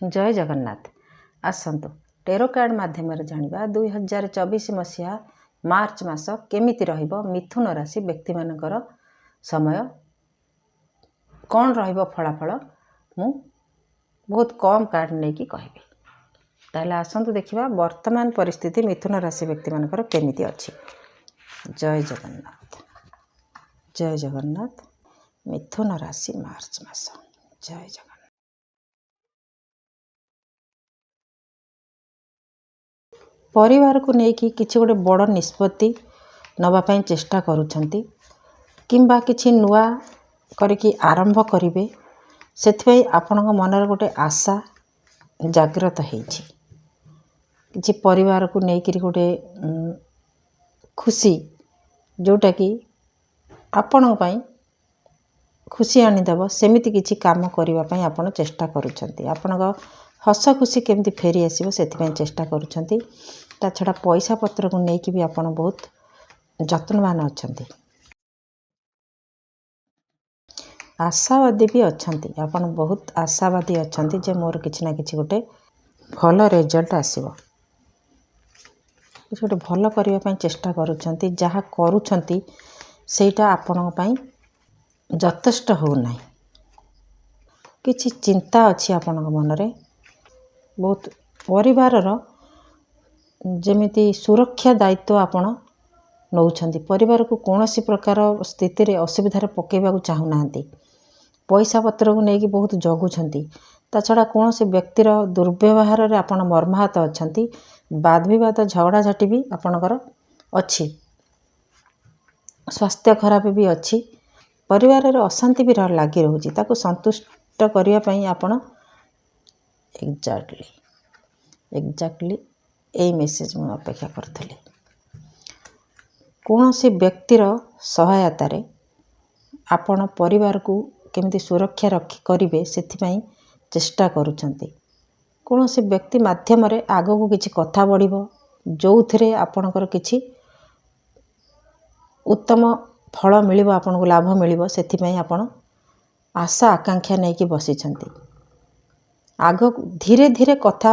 जय Jagannath. आसतु tarot card माध्यम जानिबा 2024 मसीहा मार्च मास केमिति रहिबो मिथुन राशि व्यक्ति मानकर समय कौन रहिबो फलाफल मु बहुत कम कार्ड नहीं कि कहबी। ताहले आसतु देखिबा वर्तमान परिस्थिति मिथुन राशि व्यक्ति मानकर केमिति अछि। जय जगन्नाथ। जय जगन्नाथ। मिथुन राशि मार्च मास। जय जगन्नाथ। परिवार को लेकिन किसी गोटे बड़ निष्पत्ति नवापाई चेष्टा करुछंती किंबा किसी नुआ करिकी आरंभ करिवे सेथिपई आपनक मनर गोटे आशा जागृत होईछि। किसी परिवार को लेकिन गोटे खुशी जोटा कि आपन पई खुशी आनीदेव सेमिति किसी काम करने आपण चेष्टा करुछंती। आपनक हस खुशी केमती फेरी आसीबो सेथिपई चेष्टा करुछंती। ता छड़ा पैसा पत्र को लेकिन भी आपण बहुत जत्नवान अछंती। आशावादी भी अछंती। आपण बहुत आशावादी अछंती जे मोर किछि ना किछि गोटे भल रिजल्ट आसीबो। किछि गोटे भल करिवा पई चेष्टा करुछंती। जहा करुछंती सेटा आपण पई यथेष्ट हो नाही। किछि चिंता अछि आपण मनरे बहुत परिवार रो जेमिति सुरक्षा दायित्व आपण नौछंती। परिवार को कोनोसी प्रकार स्थिति रे असुविधा रे पकेबा को चाहू नांती। पैसा पत्र को नेकी बहुत जगुछंती। ता छड़ा कोनोसी व्यक्ति रो दुर्व्यवहार रे आपण मर्माहत अछंती। वाद विवाद झगड़ा झाटी भी आपणकर अछि। स्वास्थ्य खराब भी अछि। परिवार रे अशांति भी लागी रहउची। ताको संतुष्ट करिया पई आपण एग्जैक्टली ए मेसेज मु अपेक्षा करथली। कोनोसी व्यक्ति रो सहायता रे आपण परिवार को केमती सुरक्षा रखी करिवे सेथिपई चेष्टा करुछंती। कोनोसी व्यक्ति माध्यम रे आगो को किछि कथा बढ़िबो जोउथरे आपणकर किछि उत्तम फल मिलिबो आपण को लाभ मिलिबो सेथिपई आपण आशा आकांक्षा नै कि बसिछंती। आगो धीरे धीरे कथा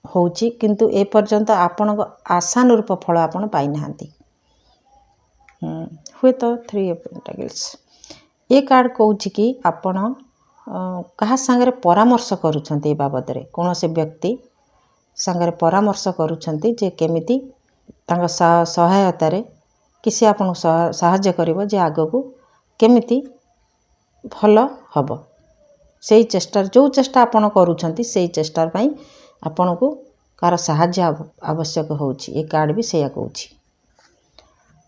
होउची किंतु ए पर्यंत आपण आशानुरूप फल आपण पाई नांती। हुए तो 3 ऑफ पेंटाकल्स ए कार्ड कहूची कि आपण कहा संगे परामर्श करुछंती। ए बाबद रे कोनोसी व्यक्ति संगे परामर्श करुछंती जे केमिति तांग सहायता रे किसी आपण सहाय्य करिवो जे आगो को केमिति भल हबो। सेही चेष्टा जो चेष्टा आपण करुछंती सेही चेष्टा पई आपण को कार सहाय्य आवश्यक होउची। ए कार्ड भी सेया कहूची।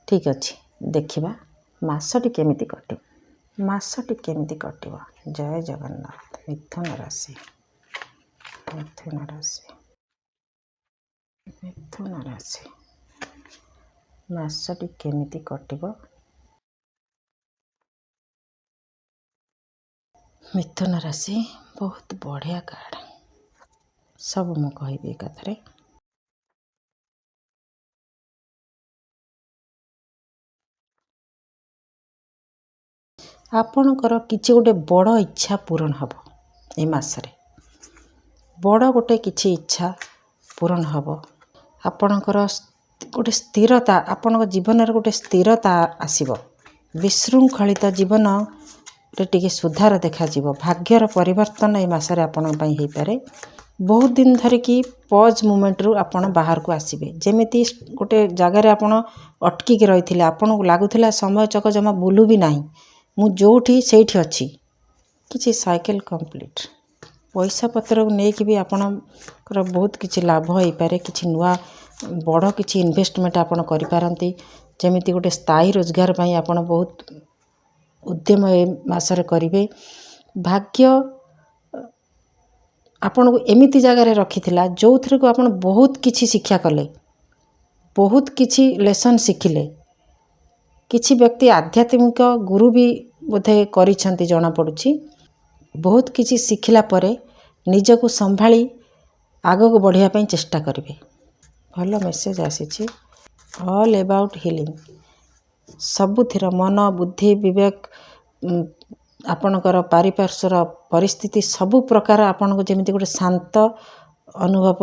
ठीक अछि देखिबा मासटी केमिति कटिबो। मासटी केमिति कटिबो। जय जगन्नाथ। मिथुन राशि। मिथुन राशि। मिथुन राशि मासटी केमिति कटिबो। मिथुन राशि बहुत बढ़िया कार्ड। सब मु कहबी एकाथरे। आपणकर किछि गोटे बड़ इच्छा पूरण हबो। ए मासरे बड़ गोटे किछि इच्छा पूरण हबो। आपणकर गोटे स्थिरता आपणक जीवन रे गोटे स्थिरता आसीबो। विशृंखलित जीवन रे टिके सुधार देखा जीवो। भाग्यर परिवर्तन ए मासरे आपण पई हेई पारे। बहुत दिन धरि की पॉज मोमेंट रु आपण बाहर को आसीबे। जेमिति गोटे जगह रे आपण अटकी के रहिथिले आपण को लागुथिला समय चक जमा बुलु भी नाही। मु जोठी सेठी अछि। किछि साइकिल कंप्लीट। पैसा पत्र को नेकी भी आपण बहुत किछि लाभ होई पारे। किछि नुआ बड़ किछि इन्वेस्टमेंट आपण करि पारंती। जेमिति गोटे स्थायी रोजगार पई आपण बहुत उद्यम ए मासरे करिवे। भाग्य आपण को एमिति जगह रे रखिथिला जोथरे को आपण बहुत किछि शिक्षा कले। बहुत किछि लेसन शिखिले। किछि व्यक्ति आध्यात्मिक गुरु भी बोधे करिछंती जणा पडुछि। बहुत किछि शिखिला परे निज को संभाली आगो को बढ़िया पई चेष्टा करिवे। भलो मेसेज आसीछि। All about healing. सबुथिर मन बुद्धि विवेक ଆପଣଙ୍କର ପାରିପାର୍ଶ୍ୱର ପରିସ୍ଥିତି ସବୁ ପ୍ରକାର ଆପଣଙ୍କୁ ଯେମିତି ଗୋଟେ ଶାନ୍ତ ଅନୁଭବ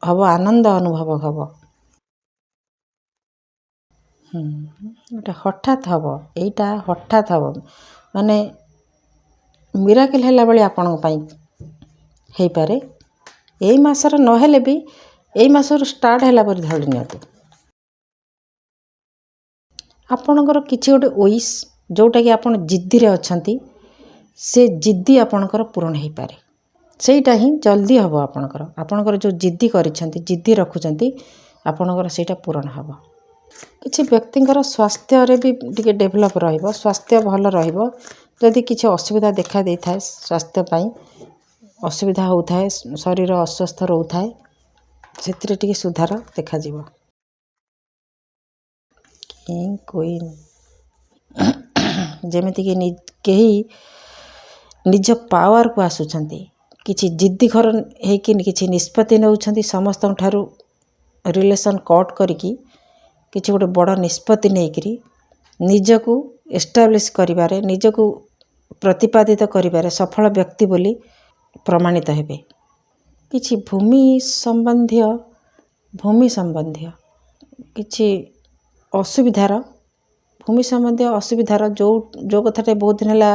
ହେବ, ଆନନ୍ଦ ଅନୁଭବ ହେବ। ଗୋଟେ ହଠାତ୍ ହେବ, ଏଇଟା ହଠାତ୍ ହେବ, ମାନେ ମିରାକେଲ୍ ହେଲା ଭଳି ଆପଣଙ୍କ ପାଇଁ ହେଇପାରେ। ଏଇ ମାସର ନହେଲେ ବି ଏଇ ମାସରୁ ଷ୍ଟାର୍ଟ ହେଲା ପରି ଧରି ନିଅନ୍ତୁ। ଆପଣଙ୍କର କିଛି ଗୋଟେ ୱିଶ୍ ଯେଉଁଟାକି ଆପଣ ଜିଦ୍ଦିରେ ଅଛନ୍ତି, ସେ ଜିଦ୍ଦି ଆପଣଙ୍କର ପୂରଣ ହେଇପାରେ। ସେଇଟା ହିଁ ଜଲ୍ଦି ହେବ ଆପଣଙ୍କର। ଆପଣଙ୍କର ଯେଉଁ ଜିଦ୍ଦି କରିଛନ୍ତି, ଜିଦ୍ଦି ରଖୁଛନ୍ତି, ଆପଣଙ୍କର ସେଇଟା ପୂରଣ ହେବ। କିଛି ବ୍ୟକ୍ତିଙ୍କର ସ୍ୱାସ୍ଥ୍ୟରେ ବି ଟିକେ ଡେଭଲପ୍ ରହିବ, ସ୍ୱାସ୍ଥ୍ୟ ଭଲ ରହିବ। ଯଦି କିଛି ଅସୁବିଧା ଦେଖା ଦେଇଥାଏ, ସ୍ୱାସ୍ଥ୍ୟ ପାଇଁ ଅସୁବିଧା ହେଉଥାଏ, ଶରୀର ଅସ୍ୱସ୍ଥ ରହୁଥାଏ, ସେଥିରେ ଟିକେ ସୁଧାର ଦେଖାଯିବ। କିଙ୍ଗ କୁଇନ୍, ଯେମିତିକି କେହି ନିଜ ପାୱାରକୁ ଆସୁଛନ୍ତି, କିଛି ଜିଦ୍ଦିଖୋର ହେଇକି କିଛି ନିଷ୍ପତ୍ତି ନେଉଛନ୍ତି, ସମସ୍ତଙ୍କ ଠାରୁ ରିଲେସନ୍ କଟ୍ କରିକି କିଛି ଗୋଟେ ବଡ଼ ନିଷ୍ପତ୍ତି ନେଇକରି ନିଜକୁ ଏଷ୍ଟାବ୍ଲିଶ୍ କରିବାରେ, ନିଜକୁ ପ୍ରତିପାଦିତ କରିବାରେ ସଫଳ ବ୍ୟକ୍ତି ବୋଲି ପ୍ରମାଣିତ ହେବେ। କିଛି ଭୂମି ସମ୍ବନ୍ଧୀୟ କିଛି ଭୂମି ସମ୍ବନ୍ଧୀୟ ଅସୁବିଧାର ଯେଉଁ କଥାଟେ ବହୁତ ଦିନ ହେଲା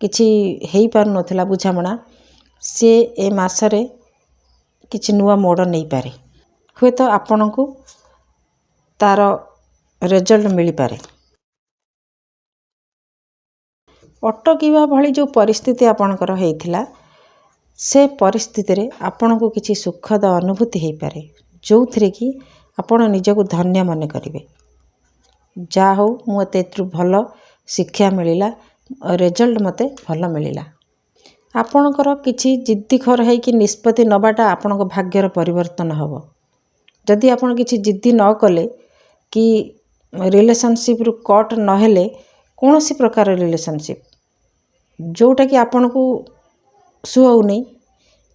କିଛି ହେଇପାରୁନଥିଲା ବୁଝାମଣା, ସେ ଏ ମାସରେ କିଛି ନୂଆ ମୋଡ଼ ନେଇପାରେ। ହୁଏତ ଆପଣଙ୍କୁ ତା'ର ରେଜଲ୍ଟ ମିଳିପାରେ। ଅଟକିବା ଭଳି ଯେଉଁ ପରିସ୍ଥିତି ଆପଣଙ୍କର ହେଇଥିଲା, ସେ ପରିସ୍ଥିତିରେ ଆପଣଙ୍କୁ କିଛି ସୁଖଦ ଅନୁଭୂତି ହେଇପାରେ, ଯେଉଁଥିରେ କି ଆପଣ ନିଜକୁ ଧନ୍ୟ ମନେ କରିବେ। ଯାହା ହଉ, ମୋତେ ଏଥିରୁ ଭଲ ଶିକ୍ଷା ମିଳିଲା, ରେଜଲ୍ଟ ମୋତେ ଭଲ ମିଳିଲା। ଆପଣଙ୍କର କିଛି ଜିଦ୍ଦିଖୋର ହେଇକି ନିଷ୍ପତ୍ତି ନେବାଟା ଆପଣଙ୍କ ଭାଗ୍ୟର ପରିବର୍ତ୍ତନ ହେବ। ଯଦି ଆପଣ କିଛି ଜିଦ୍ଦି ନ କଲେ କି ରିଲେସନସିପ୍ରୁ କଟ୍ ନହେଲେ, କୌଣସି ପ୍ରକାର ରିଲେସନସିପ୍ ଯେଉଁଟାକି ଆପଣଙ୍କୁ ସୁହାଉନି,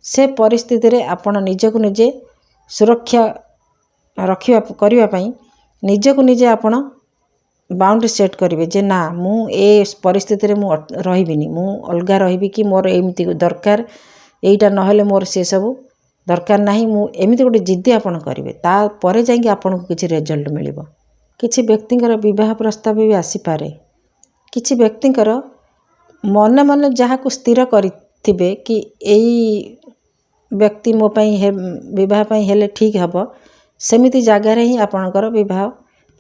ସେ ପରିସ୍ଥିତିରେ ଆପଣ ନିଜକୁ ନିଜେ ସୁରକ୍ଷା କରିବା ପାଇଁ ନିଜକୁ ନିଜେ ଆପଣ ବାଉଣ୍ଡରୀ ସେଟ୍ କରିବେ ଯେ ନା, ମୁଁ ଏ ପରିସ୍ଥିତିରେ ମୁଁ ରହିବିନି, ମୁଁ ଅଲଗା ରହିବି, କି ମୋର ଏମିତି ଦରକାର, ଏଇଟା ନହେଲେ ମୋର ସେସବୁ ଦରକାର ନାହିଁ, ମୁଁ ଏମିତି ଗୋଟେ ଜିଦ୍ଦି ଆପଣ କରିବେ। ତାପରେ ଯାଇକି ଆପଣଙ୍କୁ କିଛି ରେଜଲ୍ଟ ମିଳିବ। କିଛି ବ୍ୟକ୍ତିଙ୍କର ବିବାହ ପ୍ରସ୍ତାବ ବି ଆସିପାରେ। କିଛି ବ୍ୟକ୍ତିଙ୍କର ମନେ ମନେ ଯାହାକୁ ସ୍ଥିର କରିଥିବେ କି ଏଇ ବ୍ୟକ୍ତି ମୋ ପାଇଁ ବିବାହ ପାଇଁ ହେଲେ ଠିକ୍ ହେବ, ସେମିତି ଜାଗାରେ ହିଁ ଆପଣଙ୍କର ବିବାହ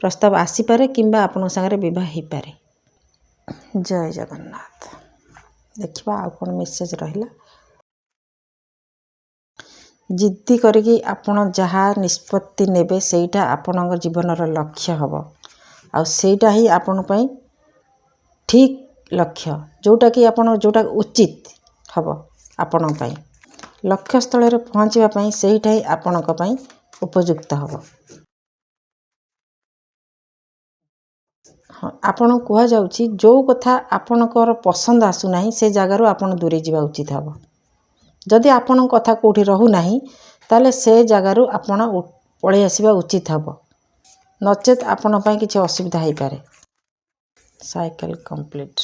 ପ୍ରସ୍ତାବ ଆସିପାରେ କିମ୍ବା ଆପଣଙ୍କ ସାଙ୍ଗରେ ବିବାହ ହେଇପାରେ। ଜୟ ଜଗନ୍ନାଥ। ଦେଖିବା ଆଉ କ'ଣ ମେସେଜ୍ ରହିଲା। ଜିଦ୍ଦି କରିକି ଆପଣ ଯାହା ନିଷ୍ପତ୍ତି ନେବେ ସେଇଟା ଆପଣଙ୍କ ଜୀବନର ଲକ୍ଷ୍ୟ ହେବ, ଆଉ ସେଇଟା ହିଁ ଆପଣଙ୍କ ପାଇଁ ଠିକ୍ ଲକ୍ଷ୍ୟ, ଯେଉଁଟା ଉଚିତ ହେବ ଆପଣଙ୍କ ପାଇଁ। ଲକ୍ଷ୍ୟସ୍ଥଳରେ ପହଞ୍ଚିବା ପାଇଁ ସେଇଟା ହିଁ ଆପଣଙ୍କ ପାଇଁ ଉପଯୁକ୍ତ ହେବ। ହଁ, ଆପଣଙ୍କୁ କୁହାଯାଉଛି ଯେଉଁ କଥା ଆପଣଙ୍କର ପସନ୍ଦ ଆସୁନାହିଁ, ସେ ଜାଗାରୁ ଆପଣ ଦୂରେଇ ଯିବା ଉଚିତ ହେବ। ଯଦି ଆପଣଙ୍କ କଥା କେଉଁଠି ରହୁନାହିଁ, ତାହେଲେ ସେ ଜାଗାରୁ ଆପଣ ପଳେଇ ଆସିବା ଉଚିତ ହେବ, ନଚେତ୍ ଆପଣଙ୍କ ପାଇଁ କିଛି ଅସୁବିଧା ହେଇପାରେ। Cycle complete.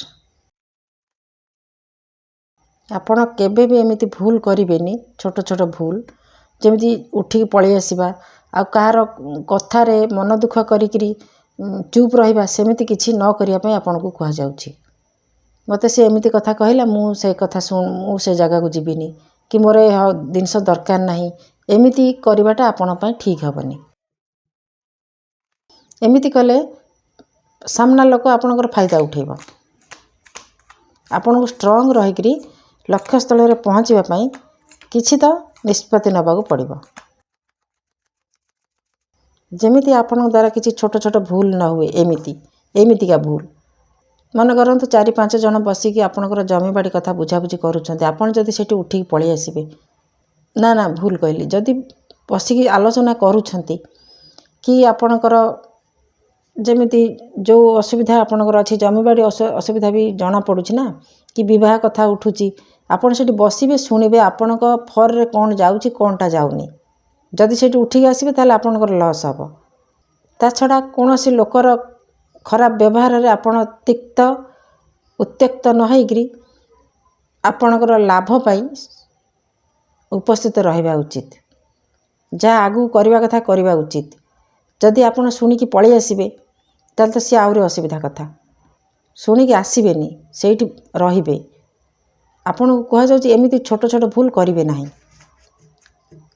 ଆପଣ କେବେ ବି ଏମିତି ଭୁଲ କରିବେନି, ଛୋଟ ଛୋଟ ଭୁଲ, ଯେମିତି ଉଠିକି ପଳେଇ ଆସିବା, ଆଉ କାହାର କଥାରେ ମନ ଦୁଃଖ କରିକିରି ଚୁପ୍ ରହିବା, ସେମିତି କିଛି ନ କରିବା ପାଇଁ ଆପଣଙ୍କୁ କୁହାଯାଉଛି। ମୋତେ ସେ ଏମିତି କଥା କହିଲା, ମୁଁ ସେ ଜାଗାକୁ ଯିବିନି, କି ମୋର ଏ ଜିନିଷ ଦରକାର ନାହିଁ, ଏମିତି କରିବାଟା ଆପଣଙ୍କ ପାଇଁ ଠିକ୍ ହେବନି। ଏମିତି କଲେ ସାମ୍ନା ଲୋକ ଆପଣଙ୍କର ଫାଇଦା ଉଠେଇବ। ଆପଣଙ୍କୁ ଷ୍ଟ୍ରଙ୍ଗ ରହିକରି ଲକ୍ଷ୍ୟସ୍ଥଳରେ ପହଞ୍ଚିବା ପାଇଁ କିଛି ତ ନିଷ୍ପତ୍ତି ନେବାକୁ ପଡ଼ିବ। ଯେମିତି ଆପଣଙ୍କ ଦ୍ୱାରା କିଛି ଛୋଟ ଛୋଟ ଭୁଲ ନ ହୁଏ, ଏମିତିକା ଭୁଲ। ମନେ କରନ୍ତୁ 4-5 ଜଣ ବସିକି ଆପଣଙ୍କର ଜମିବାଡ଼ି କଥା ବୁଝାବୁଝି କରୁଛନ୍ତି, ଆପଣ ଯଦି ସେଠି ଉଠିକି ପଳେଇ ଆସିବେ, ନା ଭୁଲ କହିଲି, ଯଦି ବସିକି ଆଲୋଚନା କରୁଛନ୍ତି କି ଆପଣଙ୍କର ଯେମିତି ଯେଉଁ ଅସୁବିଧା ଆପଣଙ୍କର ଅଛି, ଜମିବାଡ଼ି ଅସୁବିଧା ବି ଜଣାପଡ଼ୁଛି ନା, କି ବିବାହ କଥା ଉଠୁଛି, ଆପଣ ସେଠି ବସିବେ, ଶୁଣିବେ ଆପଣଙ୍କ ଫରରେ କ'ଣ ଯାଉଛି, କ'ଣଟା ଯାଉନି। ଯଦି ସେଠି ଉଠିକି ଆସିବେ, ତାହେଲେ ଆପଣଙ୍କର ଲସ୍ ହେବ। ତା ଛଡ଼ା କୌଣସି ଲୋକର ଖରାପ ବ୍ୟବହାରରେ ଆପଣ ଉତ୍ତ୍ୟକ୍ତ ନ ହେଇକରି ଆପଣଙ୍କର ଲାଭ ପାଇଁ ଉପସ୍ଥିତ ରହିବା ଉଚିତ। ଯାହା ଆଗକୁ କରିବା କଥା କରିବା ଉଚିତ। ଯଦି ଆପଣ ଶୁଣିକି ପଳେଇ ଆସିବେ ତାହେଲେ ତ ସିଏ ଆହୁରି ଅସୁବିଧା କଥା। ଶୁଣିକି ଆସିବେନି, ସେଇଠି ରହିବେ। ଆପଣଙ୍କୁ କୁହାଯାଉଛି ଏମିତି ଛୋଟ ଛୋଟ ଭୁଲ କରିବେ ନାହିଁ।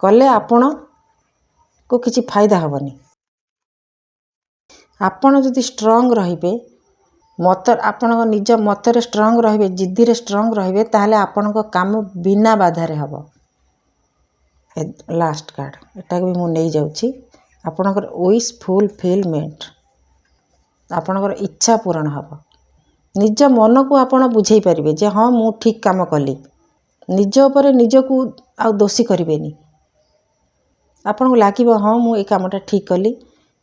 କଲେ ଆପଣଙ୍କୁ କିଛି ଫାଇଦା ହେବନି। ଆପଣ ଯଦି ଷ୍ଟ୍ରଙ୍ଗ ରହିବେ, ଆପଣଙ୍କ ନିଜ ମତରେ ଷ୍ଟ୍ରଙ୍ଗ ରହିବେ, ଜିଦ୍ଦିରେ ଷ୍ଟ୍ରଙ୍ଗ ରହିବେ, ତାହେଲେ ଆପଣଙ୍କ କାମ ବିନା ବାଧାରେ ହେବ। ଲାଷ୍ଟ କାର୍ଡ଼ ଏଟାକୁ ବି ମୁଁ ନେଇଯାଉଛି। ଆପଣଙ୍କର ୱିଶ୍ ଫୁଲଫିଲମେଣ୍ଟ, ଆପଣଙ୍କର ଇଚ୍ଛା ପୂରଣ ହେବ। ନିଜ ମନକୁ ଆପଣ ବୁଝେଇ ପାରିବେ ଯେ ହଁ ମୁଁ ଠିକ୍ କାମ କଲି। ନିଜ ଉପରେ ନିଜକୁ ଆଉ ଦୋଷୀ କରିବେନି। ଆପଣଙ୍କୁ ଲାଗିବ ହଁ ମୁଁ ଏଇ କାମଟା ଠିକ୍ କଲି,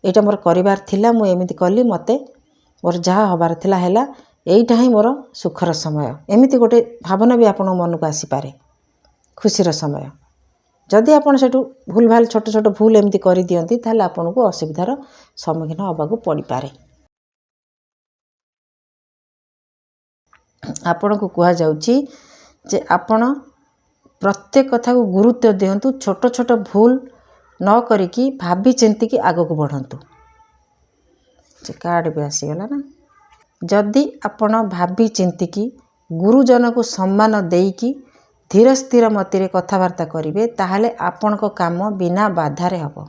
ଏଇଟା ମୋର କରିବାର ଥିଲା, ମୁଁ ଏମିତି କଲି, ମୋର ଯାହା ହେବାର ଥିଲା ହେଲା, ଏଇଟା ହିଁ ମୋର ସୁଖର ସମୟ। ଏମିତି ଗୋଟେ ଭାବନା ବି ଆପଣଙ୍କ ମନକୁ ଆସିପାରେ, ଖୁସିର ସମୟ। ଯଦି ଆପଣ ସେଠୁ ଭୁଲ ଭାଲ ଛୋଟ ଛୋଟ ଭୁଲ ଏମିତି କରିଦିଅନ୍ତି ତାହେଲେ ଆପଣଙ୍କୁ ଅସୁବିଧାର ସମ୍ମୁଖୀନ ହେବାକୁ ପଡ଼ିପାରେ। ଆପଣଙ୍କୁ କୁହାଯାଉଛି ଯେ ଆପଣ ପ୍ରତ୍ୟେକ କଥାକୁ ଗୁରୁତ୍ୱ ଦିଅନ୍ତୁ। ଛୋଟ ଛୋଟ ଭୁଲ ନ କରିକି ଭାବି ଚିନ୍ତିକି ଆଗକୁ ବଢ଼ନ୍ତୁ। ସେ କାର୍ଡ଼ ବି ଆସିଗଲା ନା। ଯଦି ଆପଣ ଭାବି ଚିନ୍ତିକି ଗୁରୁଜନକୁ ସମ୍ମାନ ଦେଇକି ଧୀର ସ୍ଥିର ମତିରେ କଥାବାର୍ତ୍ତା କରିବେ ତାହେଲେ ଆପଣଙ୍କ କାମ ବିନା ବାଧାରେ ହେବ।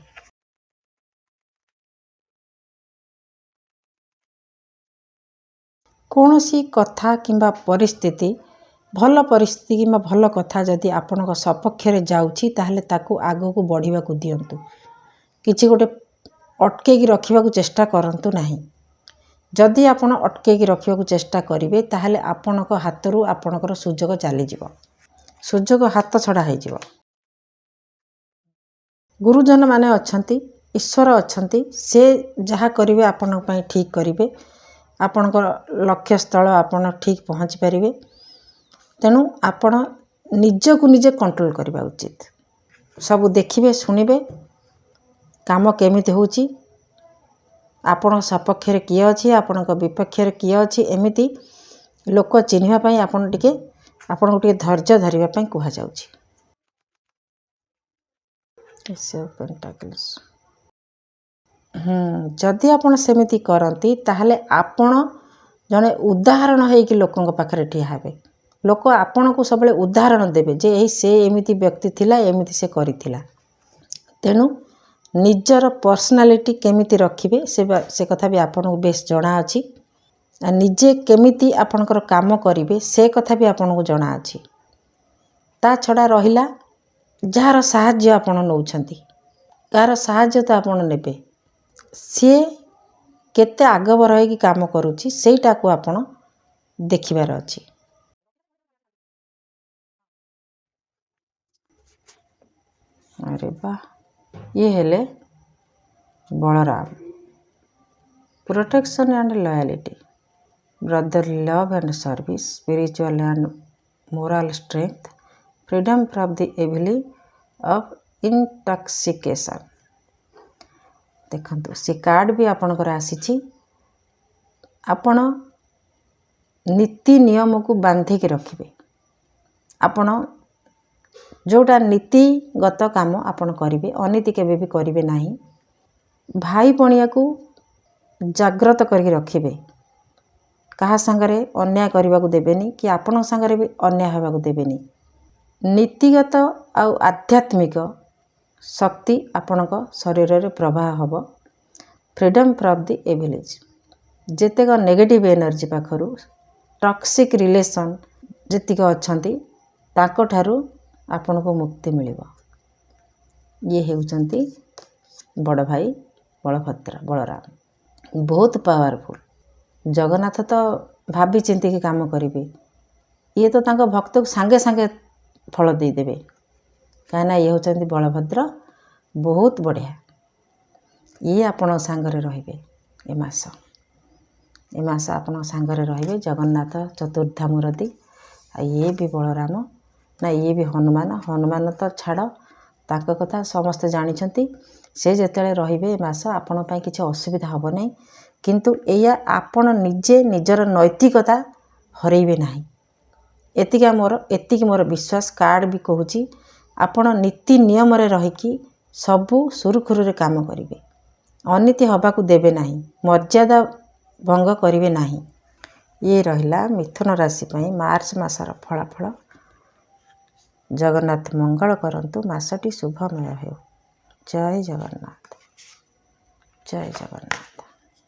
କୌଣସି କଥା କିମ୍ବା ପରିସ୍ଥିତି, ଭଲ ପରିସ୍ଥିତି କିମ୍ବା ଭଲ କଥା ଯଦି ଆପଣଙ୍କ ସପକ୍ଷରେ ଯାଉଛି ତାହେଲେ ତାକୁ ଆଗକୁ ବଢ଼ିବାକୁ ଦିଅନ୍ତୁ। କିଛି ଗୋଟେ ଅଟକେଇକି ରଖିବାକୁ ଚେଷ୍ଟା କରନ୍ତୁ ନାହିଁ। ଯଦି ଆପଣ ଅଟକେଇକି ରଖିବାକୁ ଚେଷ୍ଟା କରିବେ ତାହେଲେ ଆପଣଙ୍କ ହାତରୁ ଆପଣଙ୍କର ସୁଯୋଗ ଚାଲିଯିବ, ସୁଯୋଗ ହାତ ଛଡ଼ା ହେଇଯିବ। ଗୁରୁଜନମାନେ ଅଛନ୍ତି, ଈଶ୍ୱର ଅଛନ୍ତି, ସେ ଯାହା କରିବେ ଆପଣଙ୍କ ପାଇଁ ଠିକ୍ କରିବେ। ଆପଣଙ୍କର ଲକ୍ଷ୍ୟସ୍ଥଳ ଆପଣ ଠିକ୍ ପହଞ୍ଚି ପାରିବେ। ତେଣୁ ଆପଣ ନିଜକୁ ନିଜେ କଣ୍ଟ୍ରୋଲ କରିବା ଉଚିତ। ସବୁ ଦେଖିବେ, ଶୁଣିବେ, କାମ କେମିତି ହେଉଛି, ଆପଣଙ୍କ ସପକ୍ଷରେ କିଏ ଅଛି, ଆପଣଙ୍କ ବିପକ୍ଷରେ କିଏ ଅଛି, ଏମିତି ଲୋକ ଚିହ୍ନିବା ପାଇଁ ଆପଣଙ୍କୁ ଟିକେ ଧୈର୍ଯ୍ୟ ଧରିବା ପାଇଁ କୁହାଯାଉଛି। ଯଦି ଆପଣ ସେମିତି କରନ୍ତି ତାହେଲେ ଆପଣ ଜଣେ ଉଦାହରଣ ହେଇକି ଲୋକଙ୍କ ପାଖରେ ଠିଆ ହେବେ। ଲୋକ ଆପଣଙ୍କୁ ସବୁବେଳେ ଉଦାହରଣ ଦେବେ ଯେ ସେ ଏମିତି ବ୍ୟକ୍ତି ଥିଲା, ଏମିତି ସେ କରିଥିଲା। ତେଣୁ ନିଜର ପର୍ସନାଲିଟି କେମିତି ରଖିବେ ସେ କଥା ବି ଆପଣଙ୍କୁ ବେଶ ଜଣାଅଛି। ନିଜେ କେମିତି ଆପଣଙ୍କର କାମ କରିବେ ସେ କଥା ବି ଆପଣଙ୍କୁ ଜଣାଅଛି। ତା ଛଡ଼ା ରହିଲା ଯାହାର ସାହାଯ୍ୟ ଆପଣ ନେଉଛନ୍ତି, କାହାର ସାହାଯ୍ୟ ତ ଆପଣ ନେବେ, ସିଏ କେତେ ଆଗଭର ହେଇକି କାମ କରୁଛି ସେଇଟାକୁ ଆପଣ ଦେଖିବାର ଅଛି। ଆରେ ବାଃ, ଇଏ ହେଲେ Balaram. Protection and loyalty, brotherly love and service, spiritual and moral strength, freedom from the evil of intoxication. ଦେଖନ୍ତୁ, ସେ କାର୍ଡ଼ ବି ଆପଣଙ୍କର ଆସିଛି। ଆପଣ ନୀତି ନିୟମକୁ ବାନ୍ଧିକି ରଖିବେ। ଆପଣ ଯେଉଁଟା ନୀତିଗତ କାମ ଆପଣ କରିବେ, ଅନୀତି କେବେ ବି କରିବେ ନାହିଁ। ଭାଇ ପଣିଆକୁ ଜାଗ୍ରତ କରିକି ରଖିବେ। କାହା ସାଙ୍ଗରେ ଅନ୍ୟାୟ କରିବାକୁ ଦେବେନି କି ଆପଣଙ୍କ ସାଙ୍ଗରେ ବି ଅନ୍ୟାୟ ହେବାକୁ ଦେବେନି। ନୀତିଗତ ଆଉ ଆଧ୍ୟାତ୍ମିକ ଶକ୍ତି ଆପଣଙ୍କ ଶରୀରରେ ପ୍ରବାହ ହେବ। ଫ୍ରିଡମ୍ ଫ୍ରମ୍ ଦି ଇଭିଲ୍, ଯେତେକ ନେଗେଟିଭ୍ ଏନର୍ଜି ପାଖରୁ, ଟକ୍ସିକ୍ ରିଲେସନ୍ ଯେତିକ ଅଛନ୍ତି ତାଙ୍କଠାରୁ ଆପଣଙ୍କୁ ମୁକ୍ତି ମିଳିବ। ଇଏ ହେଉଛନ୍ତି ବଡ଼ ଭାଇ ବଳରାମ, ବହୁତ ପାୱାରଫୁଲ୍। ଜଗନ୍ନାଥ ତ ଭାବି ଚିନ୍ତିକି କାମ କରିବେ, ଇଏ ତ ତାଙ୍କ ଭକ୍ତକୁ ସାଙ୍ଗେ ସାଙ୍ଗେ ଫଳ ଦେଇଦେବେ। କାହିଁକିନା ଇଏ ହେଉଛନ୍ତି ବଳଭଦ୍ର, ବହୁତ ବଢ଼ିଆ। ଇଏ ଆପଣଙ୍କ ସାଙ୍ଗରେ ରହିବେ ଏ ମାସ ଆପଣଙ୍କ ସାଙ୍ଗରେ ରହିବେ। ଜଗନ୍ନାଥ ଚତୁର୍ଦ୍ଧାମୂରତି, ଆଉ ଇଏ ବି ବଳରାମ, ନା ଇଏ ବି ହନୁମାନ ତ ଛାଡ଼, ତାଙ୍କ କଥା ସମସ୍ତେ ଜାଣିଛନ୍ତି। ସେ ଯେତେବେଳେ ରହିବେ ଏ ମାସ ଆପଣଙ୍କ ପାଇଁ କିଛି ଅସୁବିଧା ହେବ ନାହିଁ। କିନ୍ତୁ ଏଇଆ, ଆପଣ ନିଜେ ନିଜର ନୈତିକତା ହରେଇବେ ନାହିଁ। ଏତିକି ମୋର ବିଶ୍ୱାସ। କାର୍ଡ଼ ବି କହୁଛି ଆପଣ ନୀତି ନିୟମରେ ରହିକି ସବୁ ସୁରୁଖୁରୁରେ କାମ କରିବେ। ଅନୀତି ହେବାକୁ ଦେବେ ନାହିଁ, ମର୍ଯ୍ୟାଦା ଭଙ୍ଗ କରିବେ ନାହିଁ। ଇଏ ରହିଲା ମିଥୁନ ରାଶି ପାଇଁ ମାର୍ଚ୍ଚ ମାସର ଫଳାଫଳ। ଜଗନ୍ନାଥ ମଙ୍ଗଳ କରନ୍ତୁ, ମାସଟି ଶୁଭମୟ ହେଉ। ଜୟ ଜଗନ୍ନାଥ, ଜୟ ଜଗନ୍ନାଥ।